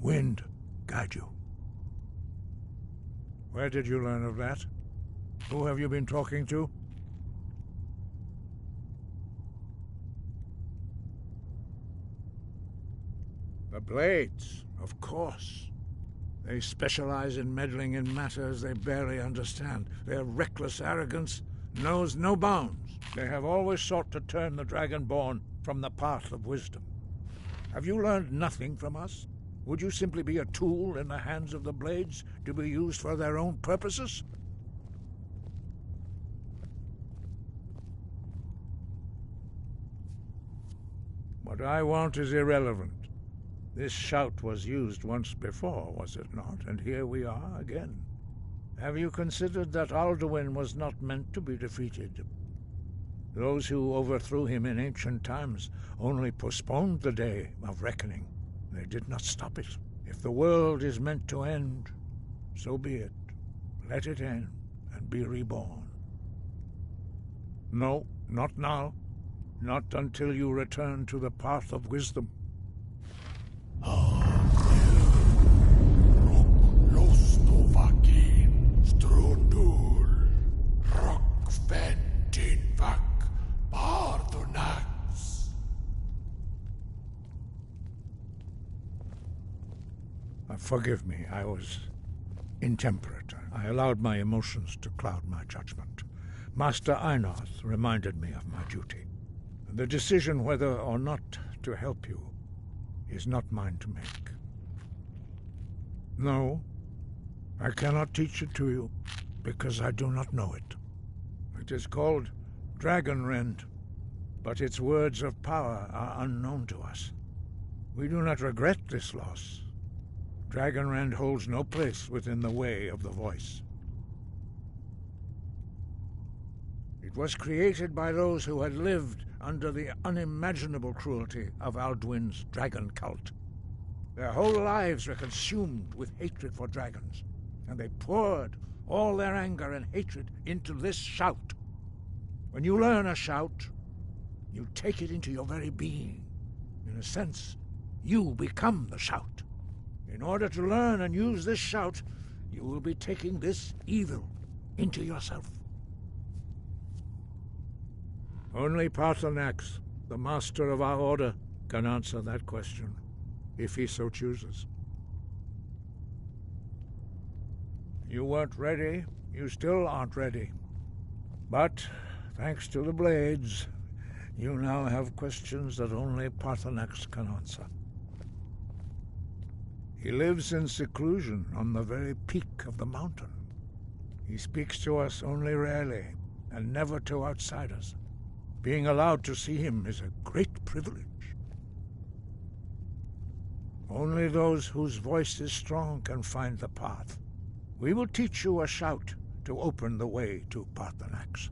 Wind guide you. Where did you learn of that? Who have you been talking to? The Blades, of course. They specialize in meddling in matters they barely understand. Their reckless arrogance knows no bounds. They have always sought to turn the Dragonborn from the path of wisdom. Have you learned nothing from us? Would you simply be a tool in the hands of the Blades to be used for their own purposes? What I want is irrelevant. This shout was used once before, was it not? And here we are again. Have you considered that Alduin was not meant to be defeated? Those who overthrew him in ancient times only postponed the day of reckoning. They did not stop it. If the world is meant to end, so be it. Let it end and be reborn. No, not now. Not until you return to the path of wisdom. Forgive me, I was intemperate. I allowed my emotions to cloud my judgment. Master Einarth reminded me of my duty. The decision whether or not to help you is not mine to make. No, I cannot teach it to you, because I do not know it. It is called Dragonrend, but its words of power are unknown to us. We do not regret this loss. Dragonrend holds no place within the way of the voice. It was created by those who had lived under the unimaginable cruelty of Alduin's dragon cult. Their whole lives were consumed with hatred for dragons, and they poured all their anger and hatred into this shout. When you learn a shout, you take it into your very being. In a sense, you become the shout. In order to learn and use this shout, you will be taking this evil into yourself. Only Paarthurnax, the master of our order, can answer that question, if he so chooses. You weren't ready. You still aren't ready. But, thanks to the Blades, you now have questions that only Paarthurnax can answer. He lives in seclusion on the very peak of the mountain. He speaks to us only rarely, and never to outsiders. Being allowed to see him is a great privilege. Only those whose voice is strong can find the path. We will teach you a shout to open the way to Parthenax.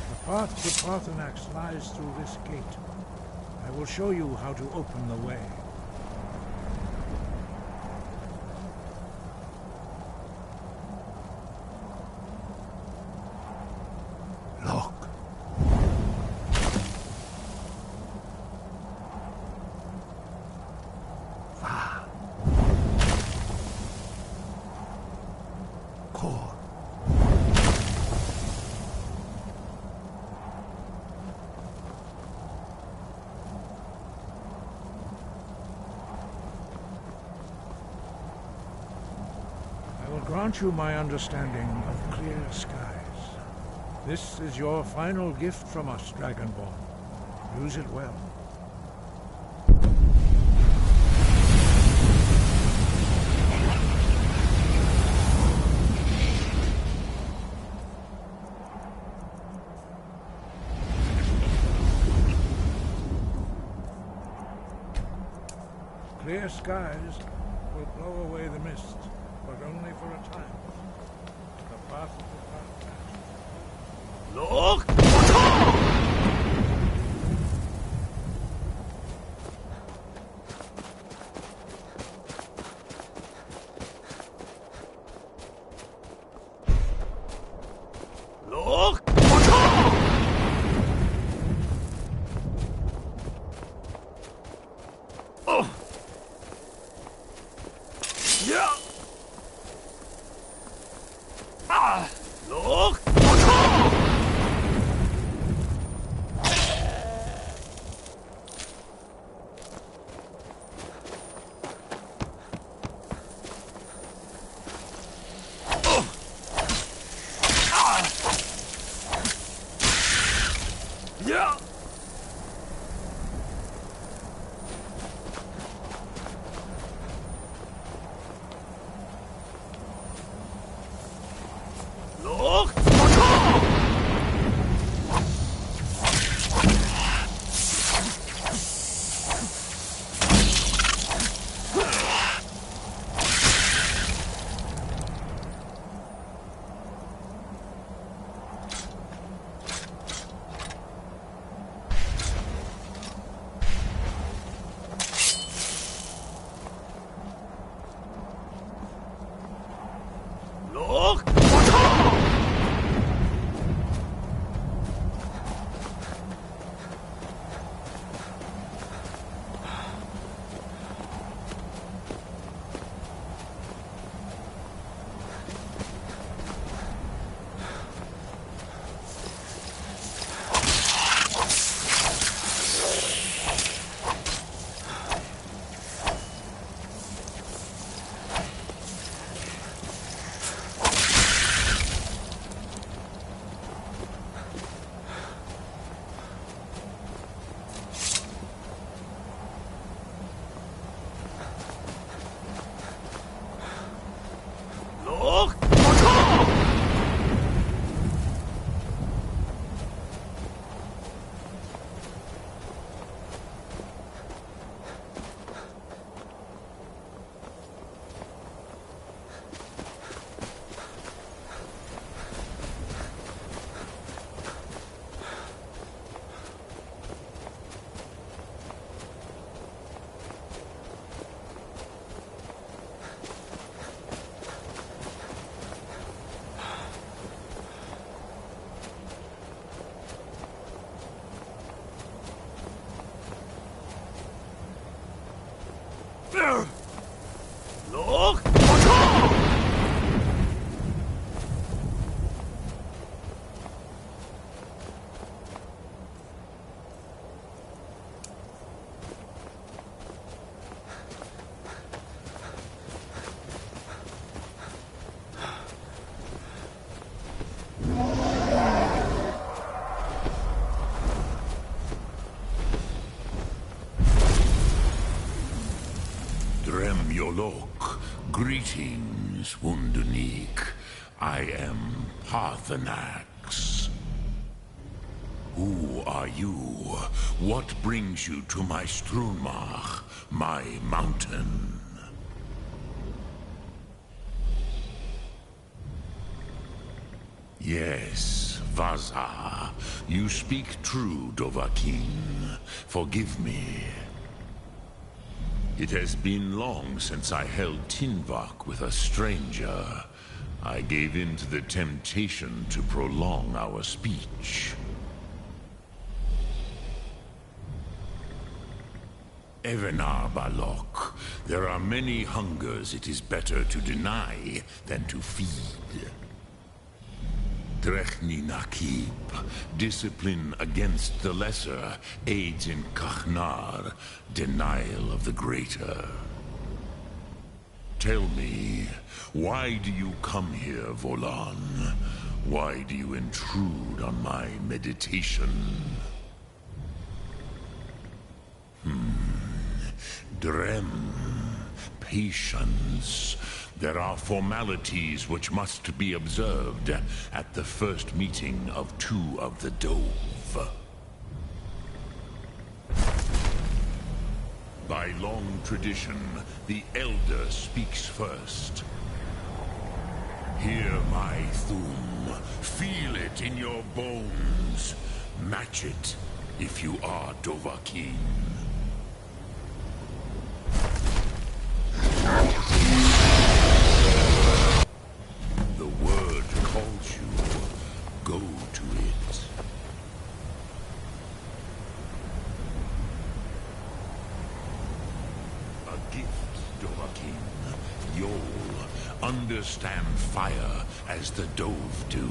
The path to Parthenax lies through this gate. I will show you how to open the way. Look. Far. Core. Grant you my understanding of clear skies. This is your final gift from us, Dragonborn. Use it well. Clear skies will blow away the mist, but only for a time. The path to Fata. Look! Look! Oh! Yeah! Ah! Look! Yeah! Look! Look! Greetings, Wunderneek. I am Parthenax. Who are you? What brings you to my Strunmach, my mountain? Yes, Vaza. You speak true, Dovahkiin. Forgive me. It has been long since I held Tinvak with a stranger. I gave in to the temptation to prolong our speech. Evenar Balok, there are many hungers it is better to deny than to feed. Drechni Nakib, discipline against the lesser, aids in Kachnar, denial of the greater. Tell me, why do you come here, Volan? Why do you intrude on my meditation? Drem, patience. There are formalities which must be observed at the first meeting of two of the Dove. By long tradition, the Elder speaks first. Hear my Thum. Feel it in your bones. Match it if you are Dovahkiin. The word calls you. Go to it. A gift, Dovahkiin. You'll understand fire as the Dove do.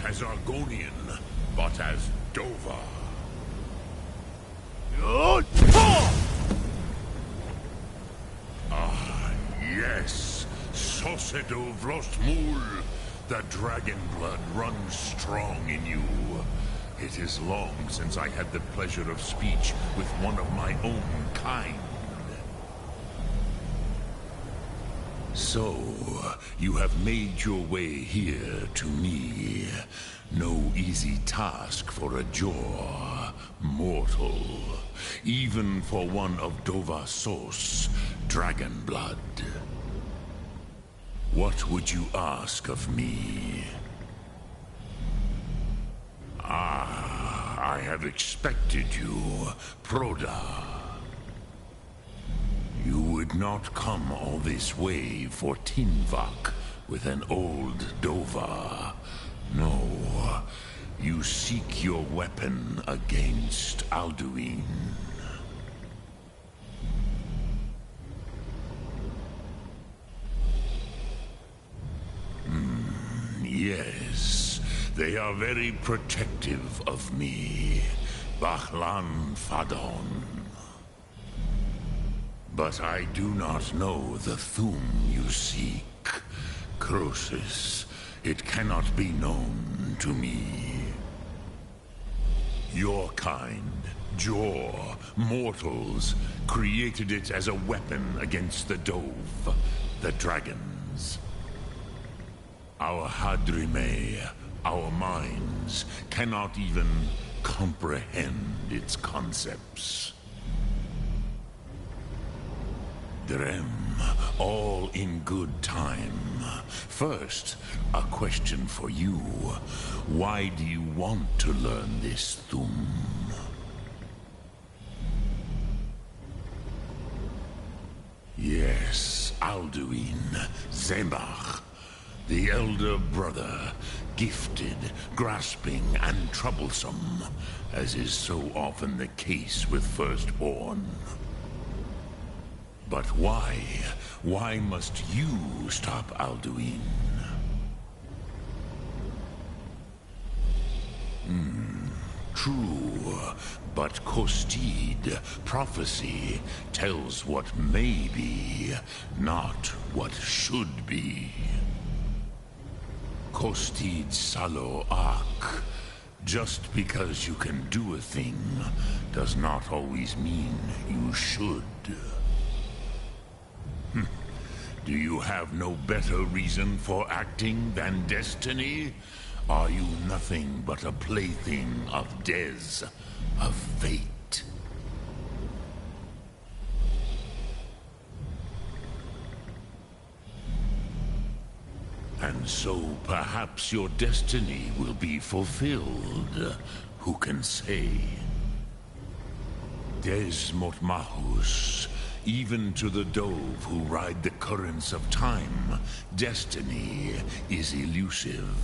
As Argonian, but as Dova. Ah, yes. Sosedo Vrostmul. The dragon blood runs strong in you. It is long since I had the pleasure of speech with one of my own kind. So, you have made your way here to me. No easy task for a Jor, mortal. Even for one of Dovasos, dragon blood. What would you ask of me? Ah, I have expected you, Proda. You would not come all this way for Tinvak with an old Dova. No, you seek your weapon against Alduin. Yes, they are very protective of me, Bachlan Fadon. But I do not know the Thum you seek. Croesus, it cannot be known to me. Your kind, Jor, mortals, created it as a weapon against the Dove, the dragons. Our Hadrime, our minds, cannot even comprehend its concepts. Drem, all in good time. First, a question for you. Why do you want to learn this Thum? Yes, Alduin, Zemach, the elder brother, gifted, grasping, and troublesome, as is so often the case with firstborn. But why? Why must you stop Alduin? true, but Kostid, prophecy, tells what may be, not what should be. Kostid Salo Ak. Just because you can do a thing does not always mean you should. Do you have no better reason for acting than destiny? Are you nothing but a plaything of Des, of fate? And so perhaps your destiny will be fulfilled. Who can say? Des Motmahus. Even to the dove who ride the currents of time, destiny is elusive.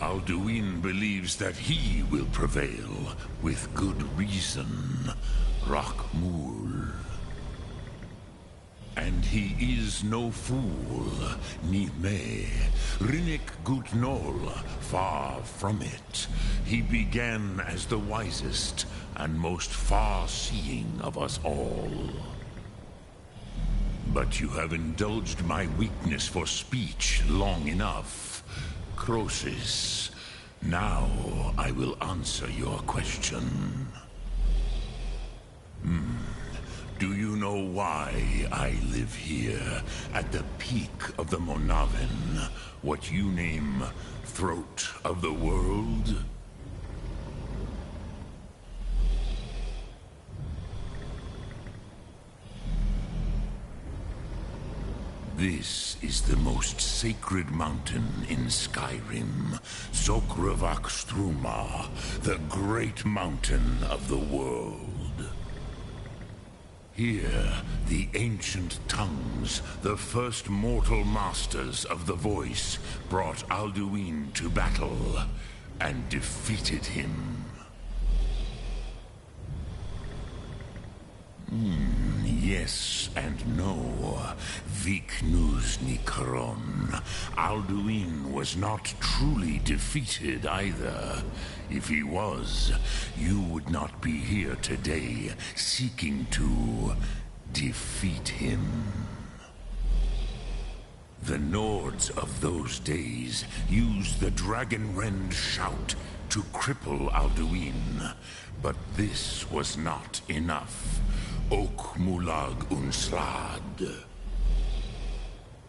Alduin believes that he will prevail, with good reason. Rakmul. And he is no fool, ni me. Rinnik Gutnol, far from it. He began as the wisest and most far-seeing of us all. But you have indulged my weakness for speech long enough. Croesus, now I will answer your question. Do you know why I live here, at the peak of the Monavin, what you name throat of the world? This is the most sacred mountain in Skyrim, Sokravak Struma, the great mountain of the world. Here, the ancient tongues, the first mortal masters of the voice, brought Alduin to battle and defeated him. Yes and no. Viknus Nikaron. Alduin was not truly defeated either. If he was, you would not be here today seeking to defeat him. The Nords of those days used the Dragonrend shout to cripple Alduin, but this was not enough. Ok Mulag Unslad.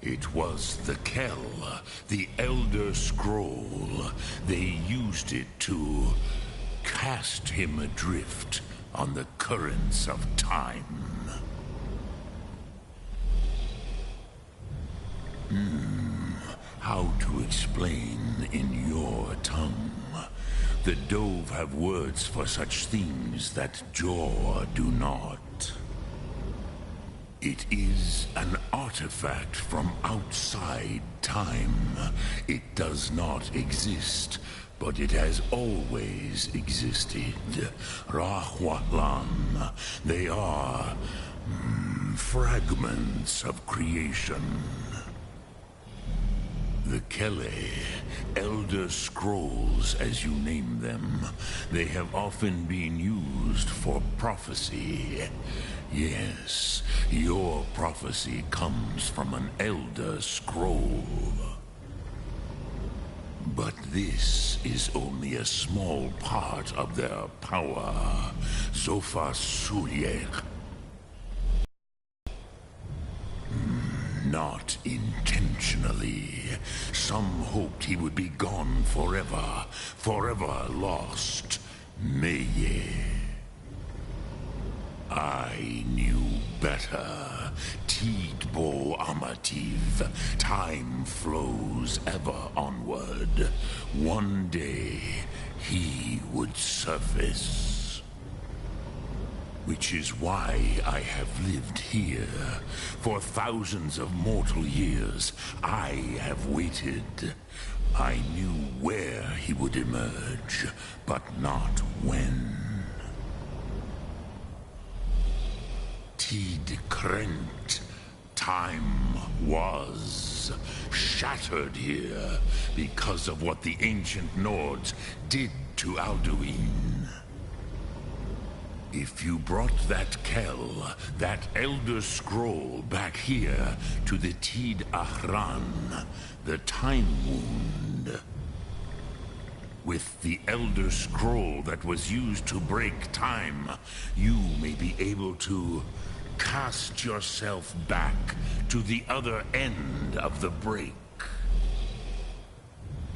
It was the Kell, the Elder Scroll. They used it to cast him adrift on the currents of time. How to explain in your tongue? The Dove have words for such things that Jor do not. It is an artifact from outside time. It does not exist, but it has always existed. Rahwatlan. They are fragments of creation. The Kele, Elder Scrolls as you name them, they have often been used for prophecy. Yes, your prophecy comes from an Elder Scroll. But this is only a small part of their power. Sofa Sulyek. Not intentionally. Some hoped he would be gone forever, forever lost. Meye. I knew better. Tidbo Amativ. Time flows ever onward. One day, he would surface. Which is why I have lived here. For thousands of mortal years, I have waited. I knew where he would emerge, but not when. Tid Krent. Time was. lives, shattered here because of what the ancient Nords did to Alduin. If you brought that Kell, that Elder Scroll, back here to the Tid Ahran, the Time Wound, with the Elder Scroll that was used to break time, you may be able to cast yourself back to the other end of the break.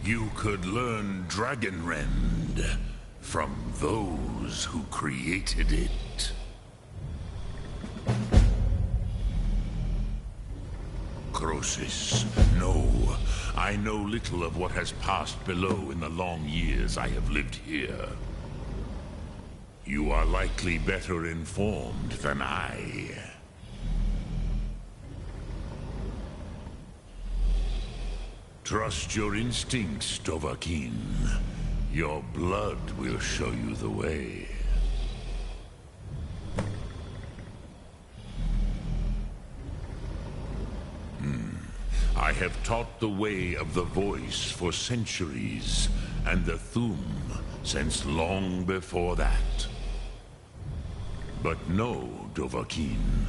You could learn Dragonrend from those who created it. Croesus, no. I know little of what has passed below in the long years I have lived here. You are likely better informed than I. Trust your instincts, Dovahkiin. Your blood will show you the way. I have taught the way of the voice for centuries, and the Thu'um since long before that. But no, Dovahkiin.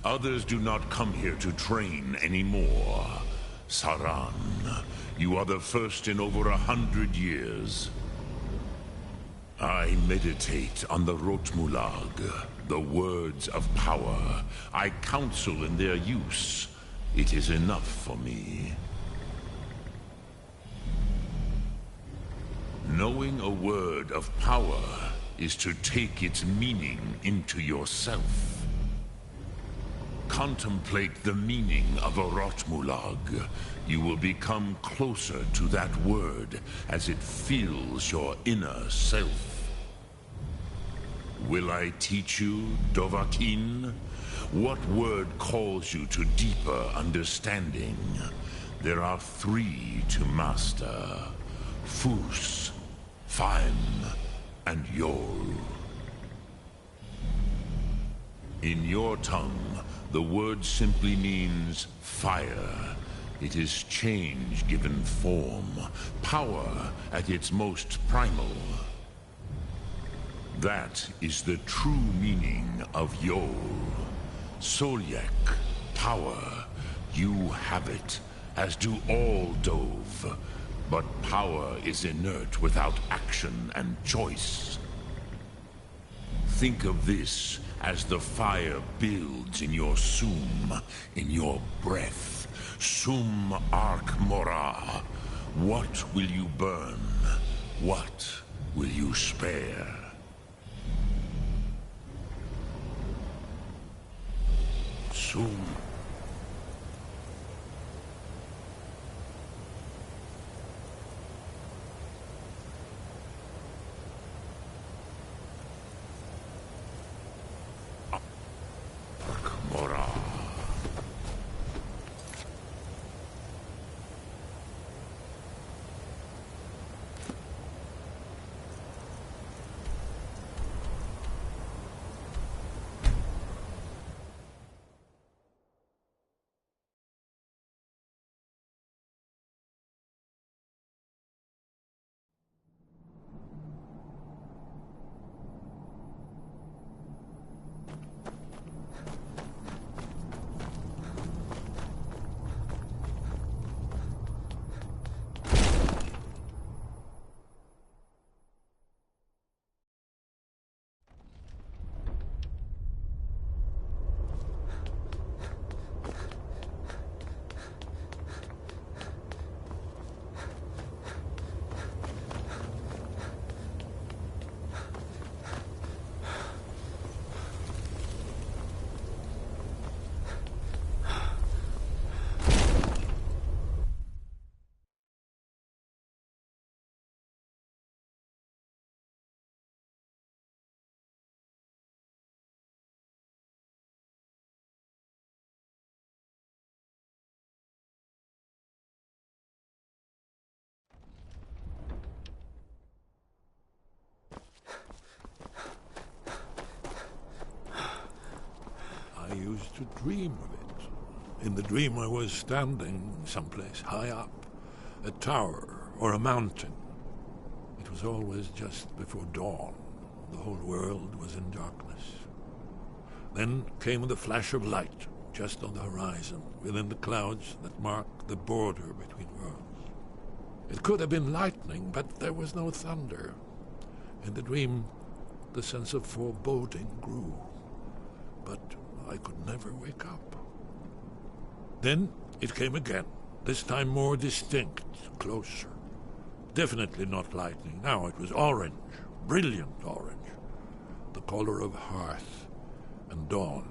Others do not come here to train anymore. Saran, you are the first in over 100 years. I meditate on the Rotmulag, the words of power. I counsel in their use. It is enough for me. Knowing a word of power is to take its meaning into yourself. Contemplate the meaning of a Rotmulag. You will become closer to that word as it fills your inner self. Will I teach you, Dovahkiin? What word calls you to deeper understanding? There are 3 to master: Fus, Faim, and Yol. In your tongue, the word simply means fire. It is change given form, power at its most primal. That is the true meaning of Yol. Solyak, power. You have it, as do all Dove. But power is inert without action and choice. Think of this as the fire builds in your Sum, in your breath. Sum Ark Mora. What will you burn? What will you spare? Sum. Mora. I used to dream of it. In the dream I was standing someplace high up, a tower or a mountain. It was always just before dawn. The whole world was in darkness. Then came the flash of light, just on the horizon, within the clouds that mark the border between worlds. It could have been lightning, but there was no thunder. In the dream, the sense of foreboding grew, but I could never wake up. Then it came again, this time more distinct, closer. Definitely not lightning. Now it was orange, brilliant orange, the color of hearth and dawn,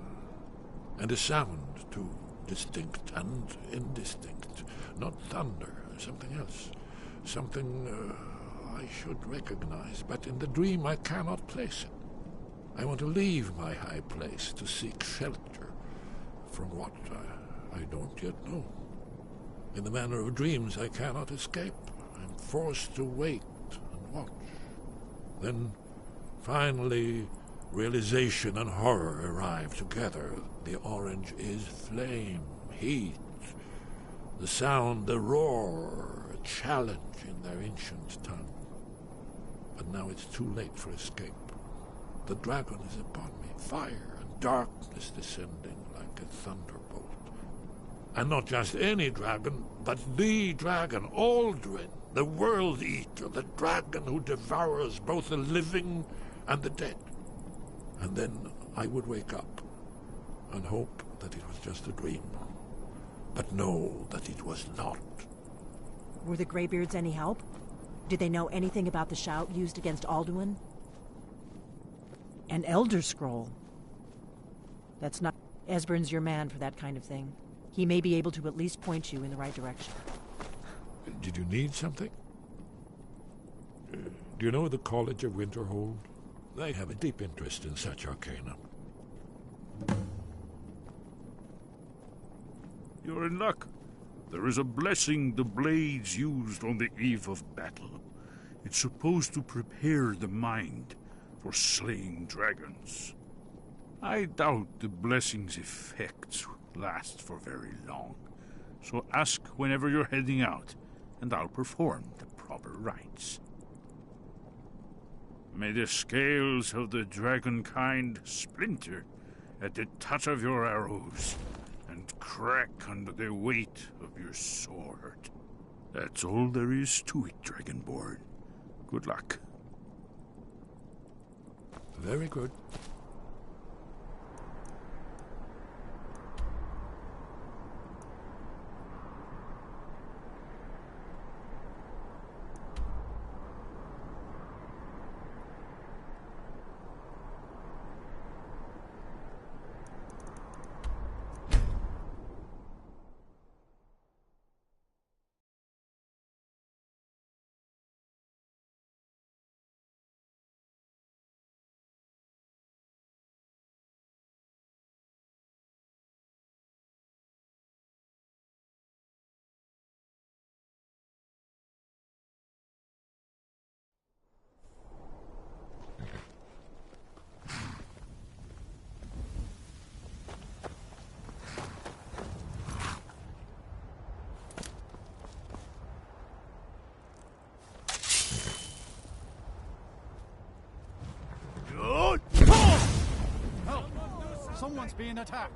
and a sound too, distinct and indistinct. Not thunder, something else, something I should recognize, but in the dream I cannot place it. I want to leave my high place to seek shelter from what I don't yet know. In the manner of dreams, I cannot escape. I'm forced to wait and watch. Then, finally, realization and horror arrive together. The orange is flame, heat, the sound, the roar, a challenge in their ancient tongue. But now it's too late for escape. The dragon is upon me, fire and darkness descending like a thunderbolt. And not just any dragon, but the dragon, Aldrin, the World Eater, the dragon who devours both the living and the dead. And then I would wake up and hope that it was just a dream, but know that it was not. Were the Greybeards any help? Did they know anything about the shout used against Alduin? An Elder Scroll. That's not... Esbern's your man for that kind of thing. He may be able to at least point you in the right direction. Did you need something? Do you know the College of Winterhold? They have a deep interest in such arcana. You're in luck. There is a blessing the blades used on the eve of battle. It's supposed to prepare the mind for slaying dragons. I doubt the blessing's effects last for very long, so ask whenever you're heading out, and I'll perform the proper rites. May the scales of the dragon kind splinter at the touch of your arrows, and crack under the weight of your sword. That's all there is to it, Dragonborn. Good luck. Very good. Someone's being attacked.